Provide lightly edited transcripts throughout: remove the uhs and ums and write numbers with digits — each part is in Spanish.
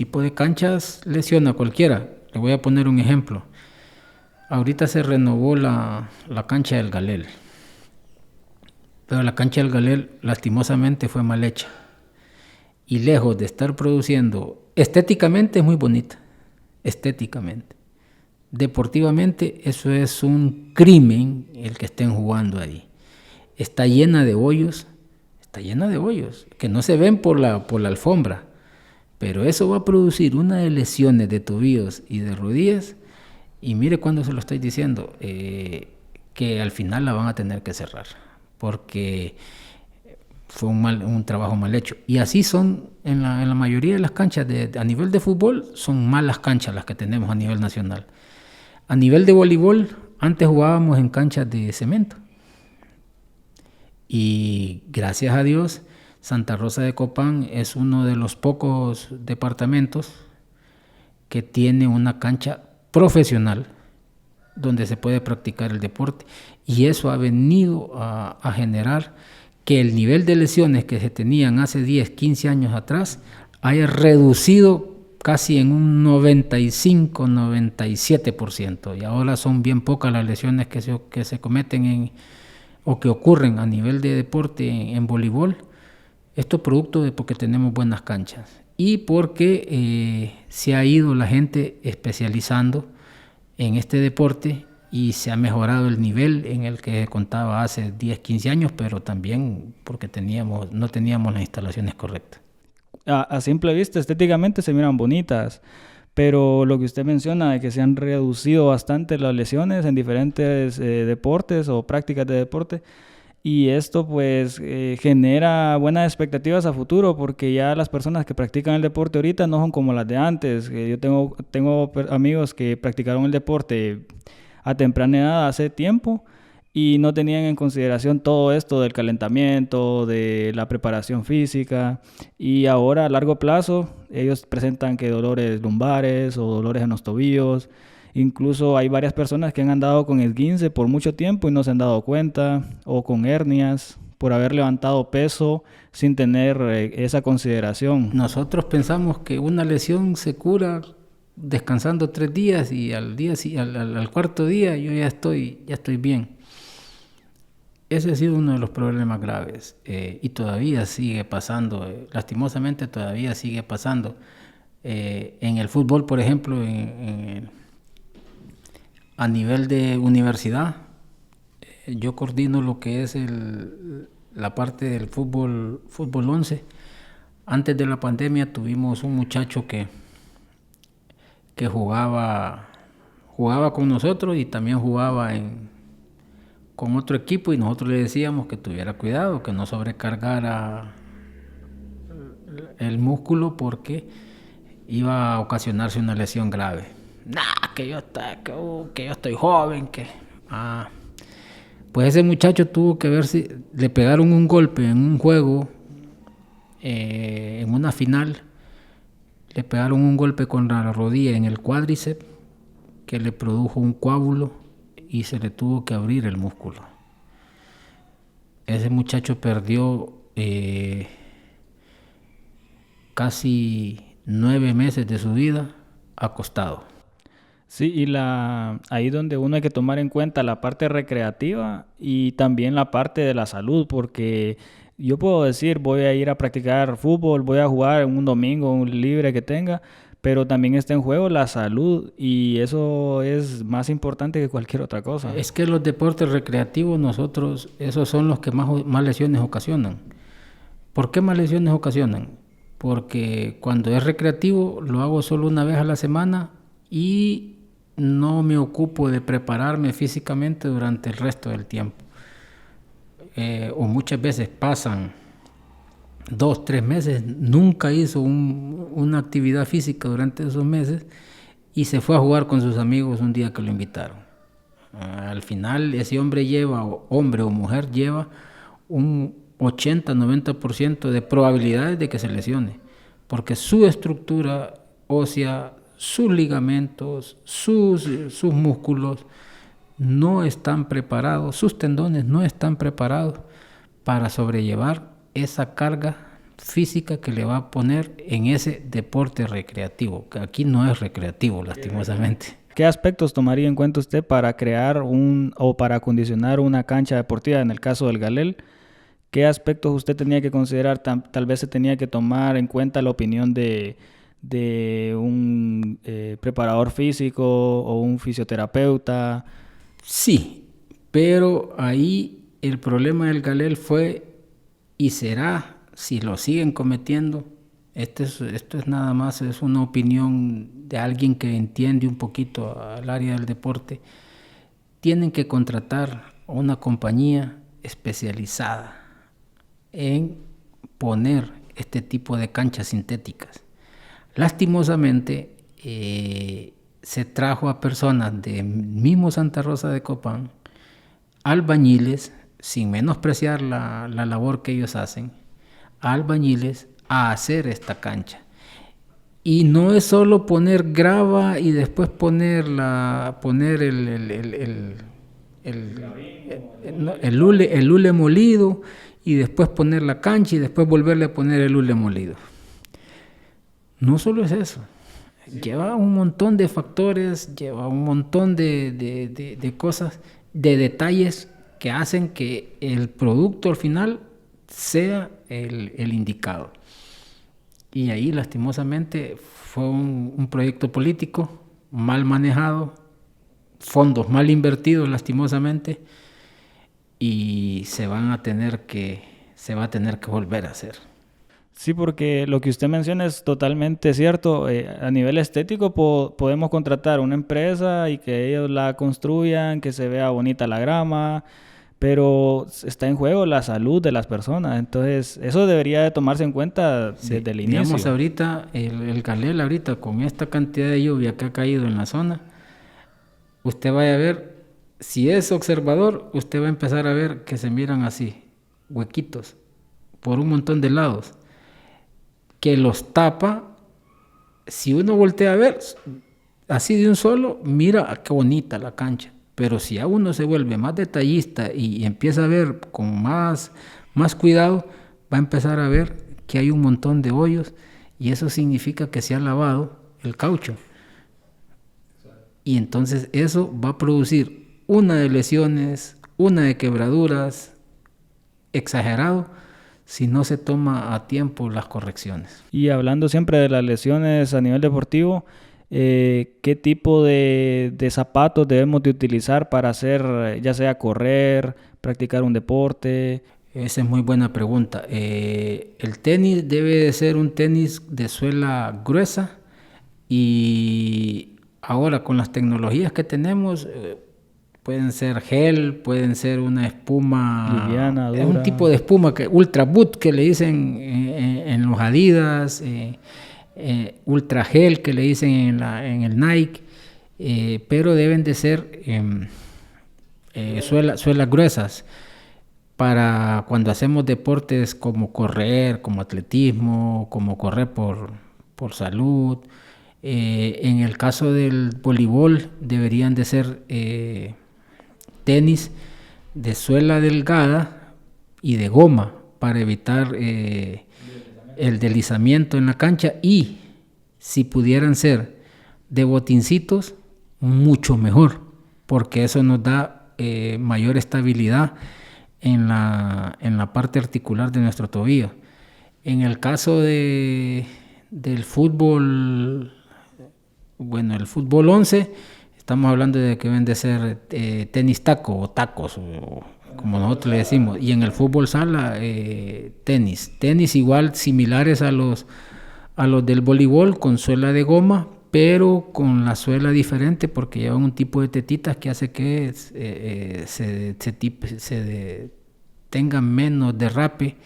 tipo de canchas lesiona a cualquiera. Le voy a poner un ejemplo. Ahorita se renovó la cancha del Galel, pero la cancha del Galel lastimosamente fue mal hecha. Y lejos de estar produciendo, estéticamente es muy bonita, estéticamente. Deportivamente eso es un crimen el que estén jugando ahí. Está llena de hoyos, que no se ven por la alfombra, pero eso va a producir una de lesiones de tobillos y de rodillas, y mire cuando se lo estoy diciendo, que al final la van a tener que cerrar, porque fue un trabajo mal hecho. Y así son en la mayoría de las canchas, a nivel de fútbol, son malas canchas las que tenemos a nivel nacional. A nivel de voleibol, antes jugábamos en canchas de cemento. Y gracias a Dios, Santa Rosa de Copán es uno de los pocos departamentos que tiene una cancha profesional donde se puede practicar el deporte. Y eso ha venido a generar que el nivel de lesiones que se tenían hace 10, 15 años atrás haya reducido casi en un 95, 97%. Y ahora son bien pocas las lesiones que se cometen o que ocurren a nivel de deporte en voleibol. Esto es producto de porque tenemos buenas canchas y porque se ha ido la gente especializando en este deporte y se ha mejorado el nivel en el que contaba hace 10, 15 años, pero también porque no teníamos las instalaciones correctas. A simple vista, estéticamente se miran bonitas, pero lo que usted menciona de que se han reducido bastante las lesiones en diferentes deportes o prácticas de deporte, y esto pues genera buenas expectativas a futuro, porque ya las personas que practican el deporte ahorita no son como las de antes. Yo tengo amigos que practicaron el deporte a temprana edad hace tiempo y no tenían en consideración todo esto del calentamiento, de la preparación física, y ahora a largo plazo ellos presentan que dolores lumbares o dolores en los tobillos. Incluso hay varias personas que han andado con esguince por mucho tiempo y no se han dado cuenta, o con hernias por haber levantado peso sin tener esa consideración. Nosotros pensamos que una lesión se cura descansando 3 días y al cuarto día yo ya estoy bien. Ese ha sido uno de los problemas graves y todavía sigue pasando, lastimosamente todavía sigue pasando. En el fútbol, por ejemplo, a nivel de universidad, yo coordino lo que es la parte del fútbol 11. Antes de la pandemia tuvimos un muchacho que jugaba con nosotros y también jugaba con otro equipo, y nosotros le decíamos que tuviera cuidado, que no sobrecargara el músculo porque iba a ocasionarse una lesión grave. Que yo estoy joven, pues ese muchacho tuvo que ver si le pegaron un golpe en un juego, en una final, le pegaron un golpe con la rodilla en el cuádriceps que le produjo un coágulo y se le tuvo que abrir el músculo. Ese muchacho perdió casi 9 meses de su vida acostado. Sí, y ahí donde uno hay que tomar en cuenta la parte recreativa y también la parte de la salud, porque yo puedo decir, voy a ir a practicar fútbol, voy a jugar un domingo, un libre que tenga, pero también está en juego la salud y eso es más importante que cualquier otra cosa. Es que los deportes recreativos esos son los que más lesiones ocasionan. ¿Por qué más lesiones ocasionan? Porque cuando es recreativo lo hago solo una vez a la semana y no me ocupo de prepararme físicamente durante el resto del tiempo. O muchas veces pasan 2, 3 meses, nunca hizo una actividad física durante esos meses y se fue a jugar con sus amigos un día que lo invitaron. Al final ese hombre o mujer lleva un 80-90% de probabilidades de que se lesione, porque su estructura ósea, sus ligamentos, sus músculos no están preparados, sus tendones no están preparados para sobrellevar esa carga física que le va a poner en ese deporte recreativo, que aquí no es recreativo, lastimosamente. ¿Qué aspectos tomaría en cuenta usted para crear o para acondicionar una cancha deportiva en el caso del Galel? ¿Qué aspectos usted tenía que considerar? Tal vez se tenía que tomar en cuenta la opinión de un preparador físico o un fisioterapeuta. Sí, pero ahí el problema del Galel fue y será, si lo siguen cometiendo, esto es nada más, es una opinión de alguien que entiende un poquito al área del deporte. Tienen que contratar a una compañía especializada en poner este tipo de canchas sintéticas. Lastimosamente, se trajo a personas de mismo Santa Rosa de Copán, albañiles, sin menospreciar la labor que ellos hacen, albañiles a hacer esta cancha. Y no es solo poner grava y después poner el hule molido y después poner la cancha y después volverle a poner el hule molido. No solo es eso. Lleva un montón de factores, lleva un montón de cosas, de detalles que hacen que el producto al final sea el indicado. Y ahí lastimosamente fue un proyecto político mal manejado, fondos mal invertidos lastimosamente, y se va a tener que volver a hacer. Sí, porque lo que usted menciona es totalmente cierto. A nivel estético podemos contratar una empresa y que ellos la construyan, que se vea bonita la grama, pero está en juego la salud de las personas. Entonces, eso debería de tomarse en cuenta desde el inicio. Digamos, ahorita, el Galel, ahorita, con esta cantidad de lluvia que ha caído en la zona, usted vaya a ver, si es observador, usted va a empezar a ver que se miran así, huequitos, por un montón de lados, que los tapa. Si uno voltea a ver, así de un solo, mira qué bonita la cancha. Pero si a uno se vuelve más detallista y empieza a ver con más cuidado, va a empezar a ver que hay un montón de hoyos y eso significa que se ha lavado el caucho. Y entonces eso va a producir una de lesiones, una de quebraduras, exagerado, si no se toma a tiempo las correcciones. Y hablando siempre de las lesiones a nivel deportivo, ¿qué tipo de zapatos debemos de utilizar para hacer, ya sea correr, practicar un deporte? Esa es muy buena pregunta. El tenis debe de ser un tenis de suela gruesa y ahora con las tecnologías que tenemos, pueden ser gel, pueden ser una espuma liviana, dura. Es un tipo de espuma que Ultra Boot que le dicen en los Adidas, Ultra Gel que le dicen en el Nike, pero deben de ser suelas gruesas para cuando hacemos deportes como correr, como atletismo, como correr por salud. En el caso del voleibol deberían de ser tenis de suela delgada y de goma para evitar el deslizamiento en la cancha, y si pudieran ser de botincitos, mucho mejor, porque eso nos da mayor estabilidad en la parte articular de nuestro tobillo. En el caso del fútbol, bueno, el fútbol 11, estamos hablando de que deben de ser tenis taco o tacos, o como nosotros le decimos. Y en el fútbol sala, tenis igual similares a los del voleibol, con suela de goma, pero con la suela diferente porque llevan un tipo de tetitas que hace que tenga menos derrape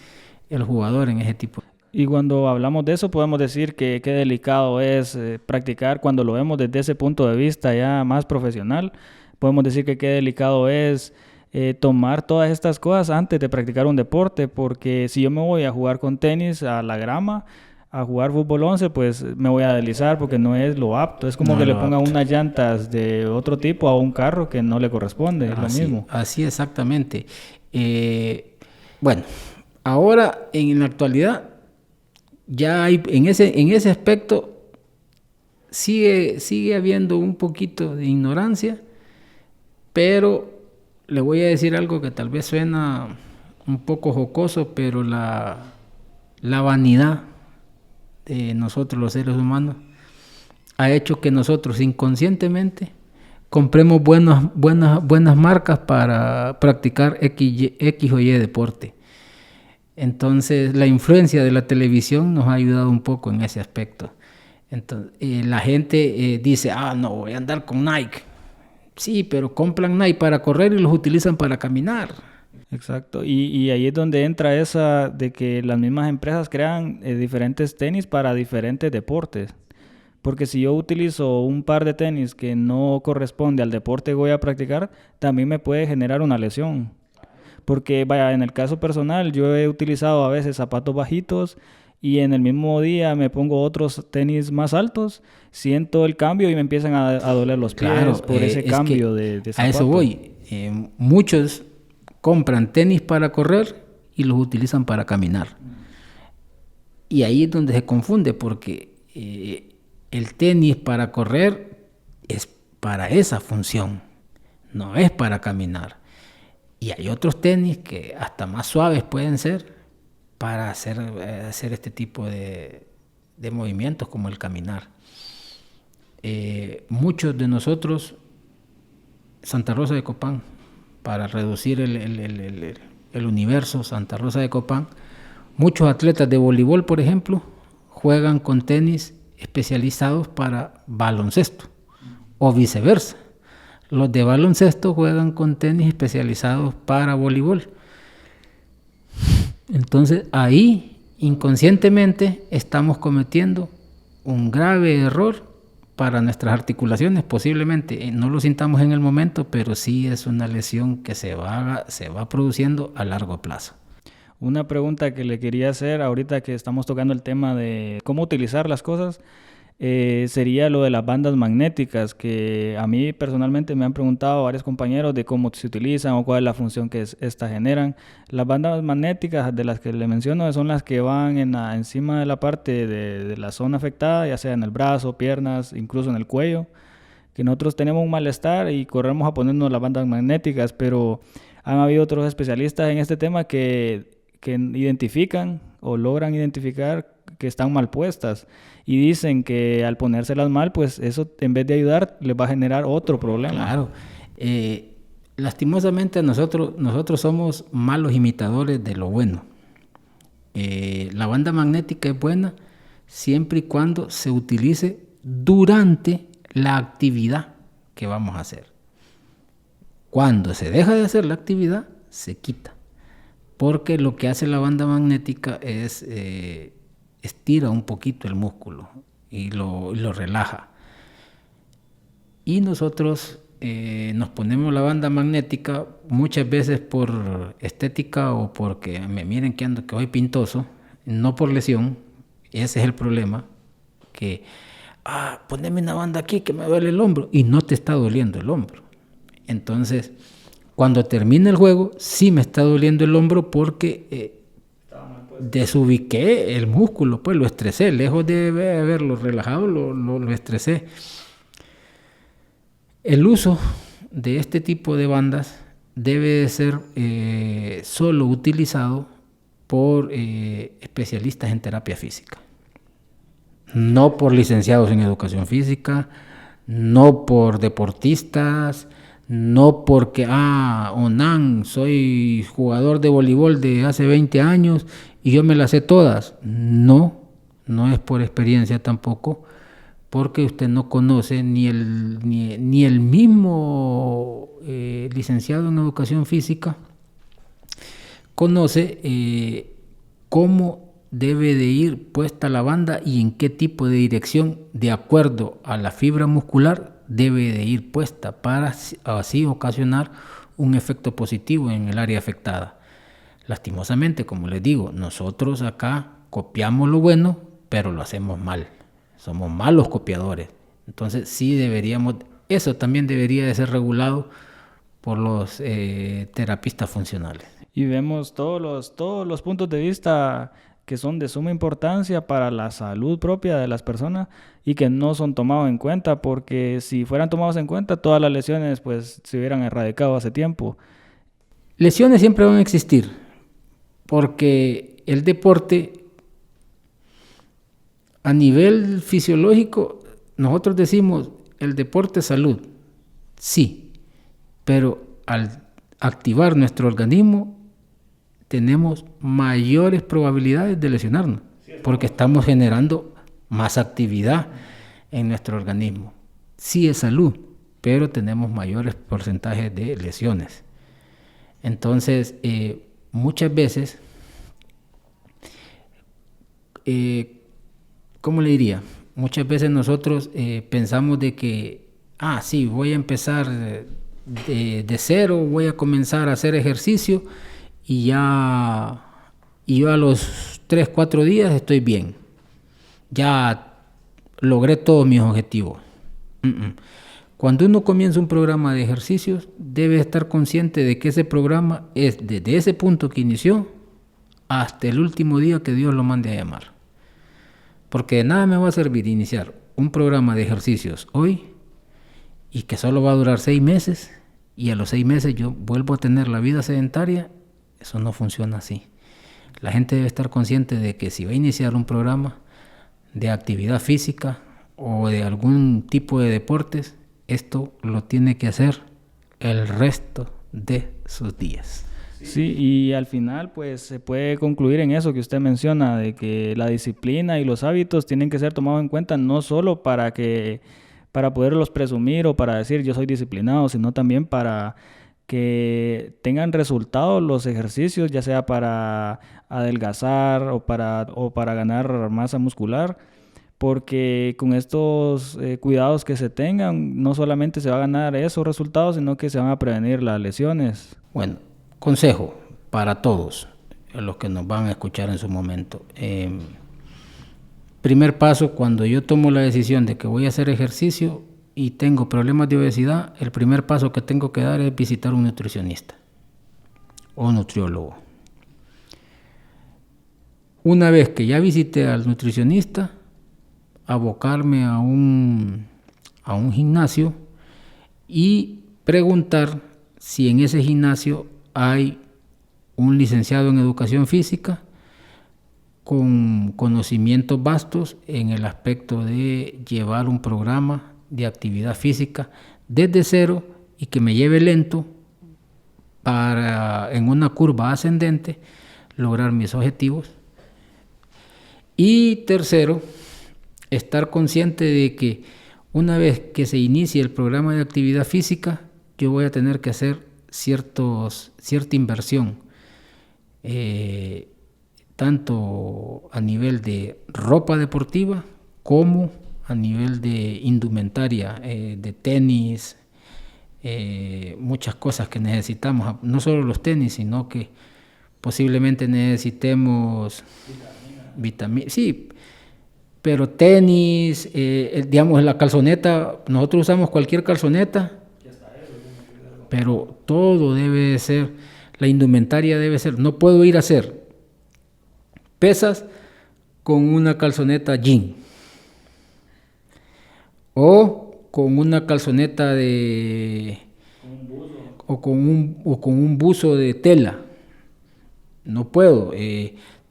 el jugador en ese tipo. Y cuando hablamos de eso podemos decir que qué delicado es practicar, cuando lo vemos desde ese punto de vista ya más profesional, podemos decir que qué delicado es tomar todas estas cosas antes de practicar un deporte, porque si yo me voy a jugar con tenis a la grama, a jugar fútbol 11, pues me voy a deslizar porque no es lo apto. Es como no que le pongan unas llantas de otro tipo a un carro que no le corresponde, es lo mismo. Así exactamente. Bueno, ahora en la actualidad ya hay, en ese aspecto sigue habiendo un poquito de ignorancia, pero le voy a decir algo que tal vez suena un poco jocoso, pero la vanidad de nosotros los seres humanos ha hecho que nosotros inconscientemente compremos buenas marcas para practicar X o Y deporte. Entonces la influencia de la televisión nos ha ayudado un poco en ese aspecto. Entonces, la gente dice, no, voy a andar con Nike. Sí, pero compran Nike para correr y los utilizan para caminar. Exacto, y ahí es donde entra esa de que las mismas empresas crean diferentes tenis para diferentes deportes. Porque si yo utilizo un par de tenis que no corresponde al deporte que voy a practicar, también me puede generar una lesión. Porque, vaya, en el caso personal, yo he utilizado a veces zapatos bajitos y en el mismo día me pongo otros tenis más altos, siento el cambio y me empiezan a doler los pies por ese cambio de zapato. A eso voy. Muchos compran tenis para correr y los utilizan para caminar. Y ahí es donde se confunde, porque el tenis para correr es para esa función, no es para caminar. Y hay otros tenis que hasta más suaves pueden ser para hacer este tipo de movimientos como el caminar. Muchos de nosotros, Santa Rosa de Copán, para reducir el universo Santa Rosa de Copán, muchos atletas de voleibol, por ejemplo, juegan con tenis especializados para baloncesto o viceversa. Los de baloncesto juegan con tenis especializados para voleibol. Entonces ahí inconscientemente estamos cometiendo un grave error para nuestras articulaciones. Posiblemente no lo sintamos en el momento, pero sí es una lesión que se va produciendo a largo plazo. Una pregunta que le quería hacer ahorita que estamos tocando el tema de cómo utilizar las cosas, sería lo de las bandas magnéticas, que a mí personalmente me han preguntado varios compañeros de cómo se utilizan o cuál es la función que estas generan. Las bandas magnéticas de las que le menciono son las que van encima de la parte de la zona afectada, ya sea en el brazo, piernas, incluso en el cuello, que nosotros tenemos un malestar y corremos a ponernos las bandas magnéticas, pero han habido otros especialistas en este tema que identifican o logran identificar que están mal puestas y dicen que al ponérselas mal, pues eso en vez de ayudar les va a generar otro problema. Claro, lastimosamente nosotros somos malos imitadores de lo bueno. La banda magnética es buena siempre y cuando se utilice durante la actividad que vamos a hacer. Cuando se deja de hacer la actividad, se quita. Porque lo que hace la banda magnética es estira un poquito el músculo y lo relaja. Y nosotros nos ponemos la banda magnética muchas veces por estética o porque me miren que voy pintoso, no por lesión. Ese es el problema, que poneme una banda aquí que me duele el hombro y no te está doliendo el hombro. Entonces, cuando termina el juego, sí me está doliendo el hombro porque desubiqué el músculo, pues lo estresé, lejos de haberlo relajado, lo estresé. El uso de este tipo de bandas debe de ser solo utilizado por especialistas en terapia física, no por licenciados en educación física, no por deportistas, no porque, Onan, soy jugador de voleibol de hace 20 años y yo me las sé todas. No es por experiencia tampoco, porque usted no conoce ni el mismo licenciado en educación física conoce cómo debe de ir puesta la banda y en qué tipo de dirección, de acuerdo a la fibra muscular, debe de ir puesta para así ocasionar un efecto positivo en el área afectada. Lastimosamente, como les digo, nosotros acá copiamos lo bueno, pero lo hacemos mal. Somos malos copiadores. Entonces sí eso también debería de ser regulado por los terapistas funcionales. Y vemos todos los puntos de vista que son de suma importancia para la salud propia de las personas y que no son tomados en cuenta, porque si fueran tomados en cuenta, todas las lesiones pues se hubieran erradicado hace tiempo. Lesiones siempre van a existir, porque el deporte a nivel fisiológico, nosotros decimos el deporte es salud, sí, pero al activar nuestro organismo tenemos mayores probabilidades de lesionarnos, porque estamos generando más actividad en nuestro organismo. Sí es salud, pero tenemos mayores porcentajes de lesiones. Entonces, muchas veces, ¿cómo le diría? Muchas veces nosotros pensamos de que, sí, voy a empezar de cero, voy a comenzar a hacer ejercicio y yo a los 3, 4 días estoy bien. Ya logré todos mis objetivos. Cuando uno comienza un programa de ejercicios, debe estar consciente de que ese programa es desde ese punto que inició hasta el último día que Dios lo mande a llamar. Porque de nada me va a servir iniciar un programa de ejercicios hoy y que solo va a durar 6 meses y a los 6 meses yo vuelvo a tener la vida sedentaria. Eso no funciona así. La gente debe estar consciente de que si va a iniciar un programa de actividad física o de algún tipo de deportes, esto lo tiene que hacer el resto de sus días. Sí, y al final pues se puede concluir en eso que usted menciona, de que la disciplina y los hábitos tienen que ser tomados en cuenta no solo para poderlos presumir o para decir yo soy disciplinado, sino también para que tengan resultados los ejercicios, ya sea para adelgazar o para ganar masa muscular, porque con estos cuidados que se tengan, no solamente se va a ganar esos resultados, sino que se van a prevenir las lesiones. Bueno, consejo para todos los que nos van a escuchar en su momento. Primer paso, cuando yo tomo la decisión de que voy a hacer ejercicio y tengo problemas de obesidad, el primer paso que tengo que dar es visitar un nutricionista o nutriólogo. Una vez que ya visité al nutricionista, abocarme a un gimnasio y preguntar si en ese gimnasio hay un licenciado en educación física con conocimientos vastos en el aspecto de llevar un programa de actividad física desde cero y que me lleve lento para en una curva ascendente lograr mis objetivos. Y tercero, estar consciente de que una vez que se inicie el programa de actividad física, yo voy a tener que hacer cierta inversión, tanto a nivel de ropa deportiva como a nivel de indumentaria, de tenis, muchas cosas que necesitamos, no solo los tenis, sino que posiblemente necesitemos vitaminas, sí, pero tenis, digamos la calzoneta, nosotros usamos cualquier calzoneta, pero todo debe ser, la indumentaria debe ser, no puedo ir a hacer pesas con una calzoneta jean o con una calzoneta o con un buzo de tela. No puedo,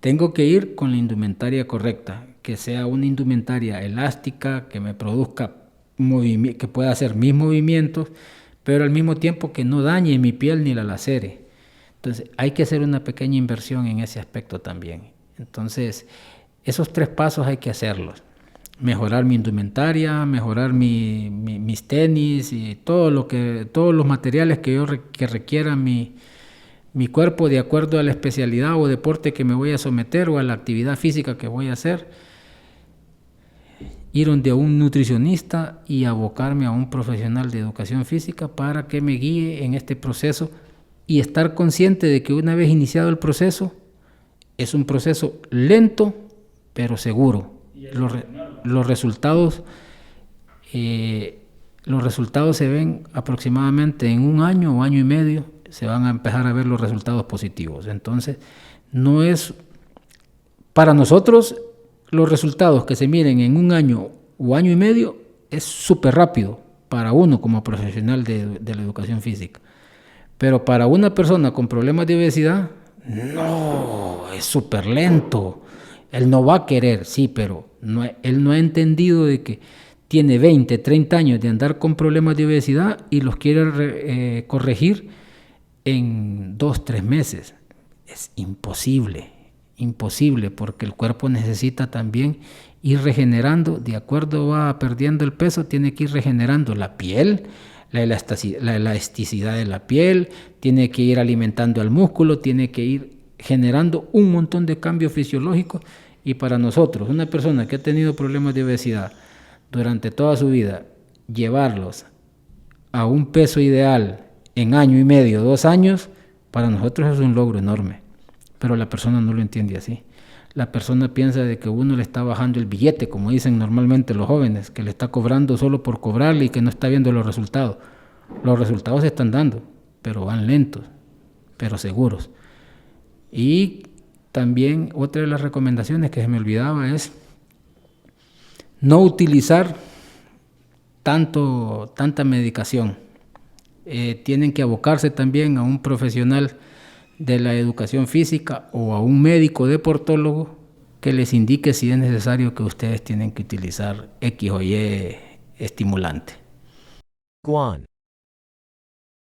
tengo que ir con la indumentaria correcta, que sea una indumentaria elástica, que me produzca que pueda hacer mis movimientos, pero al mismo tiempo que no dañe mi piel ni la lacere. Entonces hay que hacer una pequeña inversión en ese aspecto también. Entonces esos 3 pasos hay que hacerlos: mejorar mi indumentaria, mejorar mis tenis y todos los materiales que requiera mi cuerpo de acuerdo a la especialidad o deporte que me voy a someter o a la actividad física que voy a hacer. Ir donde un nutricionista y abocarme a un profesional de educación física para que me guíe en este proceso y estar consciente de que una vez iniciado el proceso, es un proceso lento pero seguro. Los resultados se ven aproximadamente en 1 año o año y medio, se van a empezar a ver los resultados positivos. Entonces, no es Para nosotros, los resultados que se miren en 1 año o año y medio es súper rápido para uno como profesional de la educación física. Pero para una persona con problemas de obesidad, no, es súper lento. Él no va a querer, sí, pero él no ha entendido de que tiene 20, 30 años de andar con problemas de obesidad y los quiere corregir en 2, 3 meses. Es imposible, porque el cuerpo necesita también ir regenerando, de acuerdo va perdiendo el peso, tiene que ir regenerando la piel, la elasticidad de la piel, tiene que ir alimentando al músculo, tiene que ir generando un montón de cambios fisiológicos. Y para nosotros, una persona que ha tenido problemas de obesidad durante toda su vida, llevarlos a un peso ideal en 1 año y medio, 2 años, para nosotros es un logro enorme. Pero la persona no lo entiende así. La persona piensa de que uno le está bajando el billete, como dicen normalmente los jóvenes, que le está cobrando solo por cobrarle y que no está viendo los resultados. Los resultados se están dando, pero van lentos, pero seguros. Y también otra de las recomendaciones que se me olvidaba es no utilizar tanta medicación. Tienen que abocarse también a un profesional de la educación física o a un médico deportólogo que les indique si es necesario que ustedes tienen que utilizar X o Y estimulante. Guan.